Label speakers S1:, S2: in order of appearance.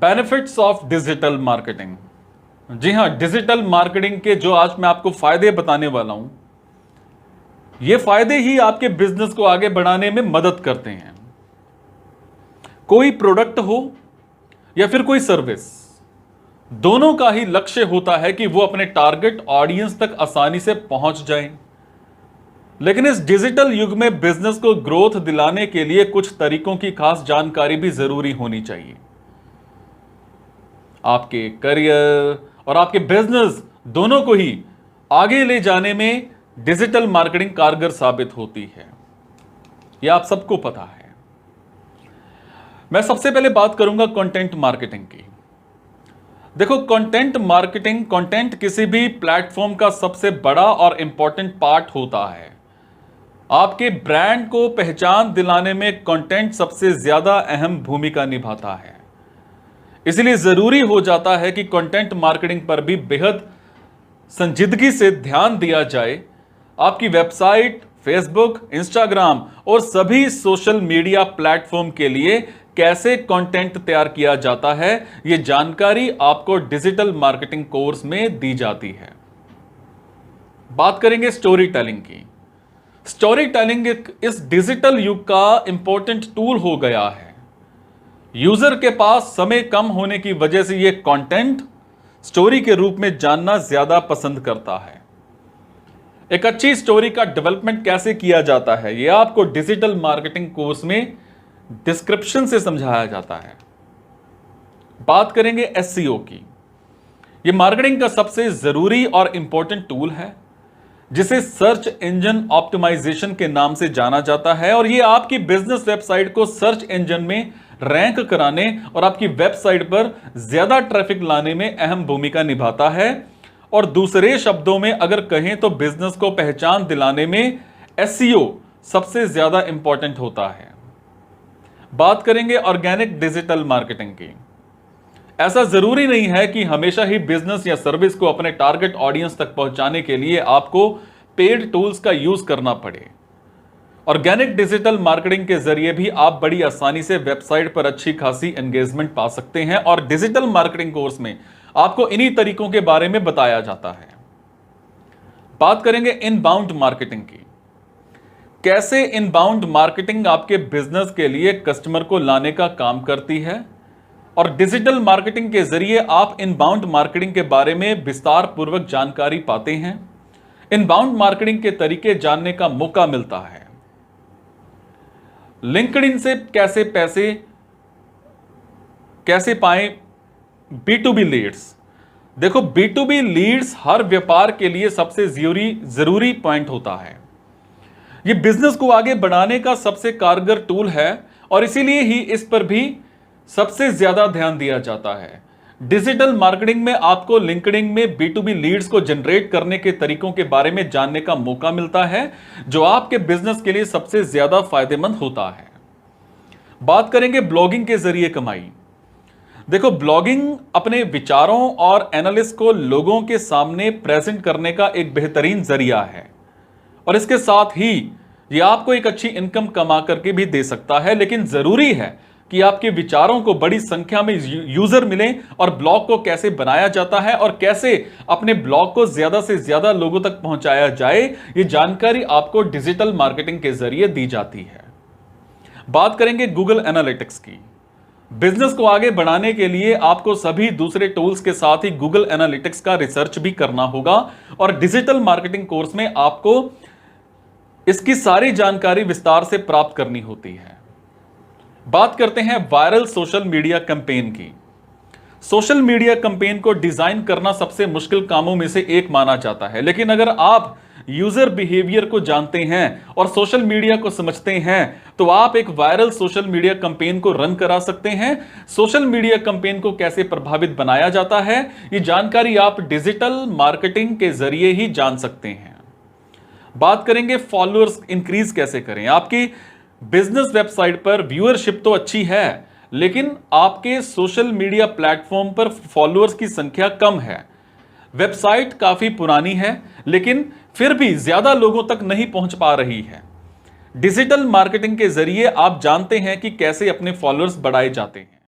S1: Benefits of digital marketing. जी हां, digital marketing के जो आज मैं आपको फायदे बताने वाला हूं, ये फायदे ही आपके बिजनेस को आगे बढ़ाने में मदद करते हैं। कोई प्रोडक्ट हो या फिर कोई सर्विस, दोनों का ही लक्ष्य होता है कि वो अपने टारगेट ऑडियंस तक आसानी से पहुंच जाए। लेकिन इस डिजिटल युग में बिजनेस को ग्रोथ दिलाने के लिए कुछ तरीकों की खास जानकारी भी जरूरी होनी चाहिए। आपके करियर और आपके बिजनेस दोनों को ही आगे ले जाने में डिजिटल मार्केटिंग कारगर साबित होती है, यह आप सबको पता है। मैं सबसे पहले बात करूंगा कंटेंट मार्केटिंग की। देखो, कंटेंट मार्केटिंग, कंटेंट किसी भी प्लेटफॉर्म का सबसे बड़ा और इंपॉर्टेंट पार्ट होता है। आपके ब्रांड को पहचान दिलाने में कंटेंट सबसे ज्यादा अहम भूमिका निभाता है। इसलिए जरूरी हो जाता है कि कंटेंट मार्केटिंग पर भी बेहद संजीदगी से ध्यान दिया जाए। आपकी वेबसाइट, फेसबुक, इंस्टाग्राम और सभी सोशल मीडिया प्लेटफॉर्म के लिए कैसे कंटेंट तैयार किया जाता है, यह जानकारी आपको डिजिटल मार्केटिंग कोर्स में दी जाती है। बात करेंगे स्टोरी टेलिंग की। स्टोरी टेलिंग इस डिजिटल युग का इंपॉर्टेंट टूल हो गया है। यूजर के पास समय कम होने की वजह से यह कंटेंट स्टोरी के रूप में जानना ज्यादा पसंद करता है। एक अच्छी स्टोरी का डेवलपमेंट कैसे किया जाता है, यह आपको डिजिटल मार्केटिंग कोर्स में डिस्क्रिप्शन से समझाया जाता है। बात करेंगे एसईओ की। यह मार्केटिंग का सबसे जरूरी और इंपॉर्टेंट टूल है, जिसे सर्च इंजन ऑप्टिमाइजेशन के नाम से जाना जाता है। और यह आपकी बिजनेस वेबसाइट को सर्च इंजन में रैंक कराने और आपकी वेबसाइट पर ज्यादा ट्रैफिक लाने में अहम भूमिका निभाता है। और दूसरे शब्दों में अगर कहें तो बिजनेस को पहचान दिलाने में एसईओ सबसे ज्यादा इंपॉर्टेंट होता है। बात करेंगे ऑर्गेनिक डिजिटल मार्केटिंग की। ऐसा जरूरी नहीं है कि हमेशा ही बिजनेस या सर्विस को अपने टारगेट ऑडियंस तक पहुंचाने के लिए आपको पेड टूल्स का यूज करना पड़े। ऑर्गेनिक डिजिटल मार्केटिंग के जरिए भी आप बड़ी आसानी से वेबसाइट पर अच्छी खासी एंगेजमेंट पा सकते हैं। और डिजिटल मार्केटिंग कोर्स में आपको इन्हीं तरीकों के बारे में बताया जाता है। बात करेंगे इनबाउंड मार्केटिंग की। कैसे इनबाउंड मार्केटिंग आपके बिजनेस के लिए कस्टमर को लाने का काम करती है, और डिजिटल मार्केटिंग के जरिए आप इनबाउंड मार्केटिंग के बारे में विस्तार पूर्वक जानकारी पाते हैं। इनबाउंड मार्केटिंग के तरीके जानने का मौका मिलता है। लिंक्डइन से कैसे पाएं B2B लीड्स। देखो, B2B लीड्स हर व्यापार के लिए सबसे जरूरी पॉइंट होता है। यह बिजनेस को आगे बढ़ाने का सबसे कारगर टूल है और इसीलिए ही इस पर भी सबसे ज्यादा ध्यान दिया जाता है। डिजिटल मार्केटिंग में आपको लिंक्डइन में B2B लीड्स को जनरेट करने के तरीकों के बारे में जानने का मौका मिलता है, जो आपके बिजनेस के लिए सबसे ज्यादा फायदेमंद होता है। बात करेंगे ब्लॉगिंग के जरिए कमाई। देखो, ब्लॉगिंग अपने विचारों और एनालिसिस को लोगों के सामने प्रेजेंट करने का एक बेहतरीन जरिया है, और इसके साथ ही यह आपको एक अच्छी इनकम कमा करके भी दे सकता है। लेकिन जरूरी है कि आपके विचारों को बड़ी संख्या में यूजर मिले, और ब्लॉग को कैसे बनाया जाता है और कैसे अपने ब्लॉग को ज्यादा से ज्यादा लोगों तक पहुंचाया जाए, यह जानकारी आपको डिजिटल मार्केटिंग के जरिए दी जाती है। बात करेंगे गूगल एनालिटिक्स की। बिजनेस को आगे बढ़ाने के लिए आपको सभी दूसरे टूल्स के साथ ही गूगल एनालिटिक्स का रिसर्च भी करना होगा, और डिजिटल मार्केटिंग कोर्स में आपको इसकी सारी जानकारी विस्तार से प्राप्त करनी होती है। बात करते हैं वायरल सोशल मीडिया कैंपेन की। सोशल मीडिया कैंपेन को डिजाइन करना सबसे मुश्किल कामों में से एक माना जाता है, लेकिन अगर आप यूजर बिहेवियर को जानते हैं और सोशल मीडिया को समझते हैं तो आप एक वायरल सोशल मीडिया कैंपेन को रन करा सकते हैं। सोशल मीडिया कैंपेन को कैसे प्रभावित बनाया जाता है, यह जानकारी आप डिजिटल मार्केटिंग के जरिए ही जान सकते हैं। बात करेंगे फॉलोअर्स इंक्रीज कैसे करें। आपकी बिजनेस वेबसाइट पर व्यूअरशिप तो अच्छी है, लेकिन आपके सोशल मीडिया प्लेटफॉर्म पर फॉलोअर्स की संख्या कम है। वेबसाइट काफी पुरानी है, लेकिन फिर भी ज्यादा लोगों तक नहीं पहुंच पा रही है। डिजिटल मार्केटिंग के जरिए आप जानते हैं कि कैसे अपने फॉलोअर्स बढ़ाए जाते हैं।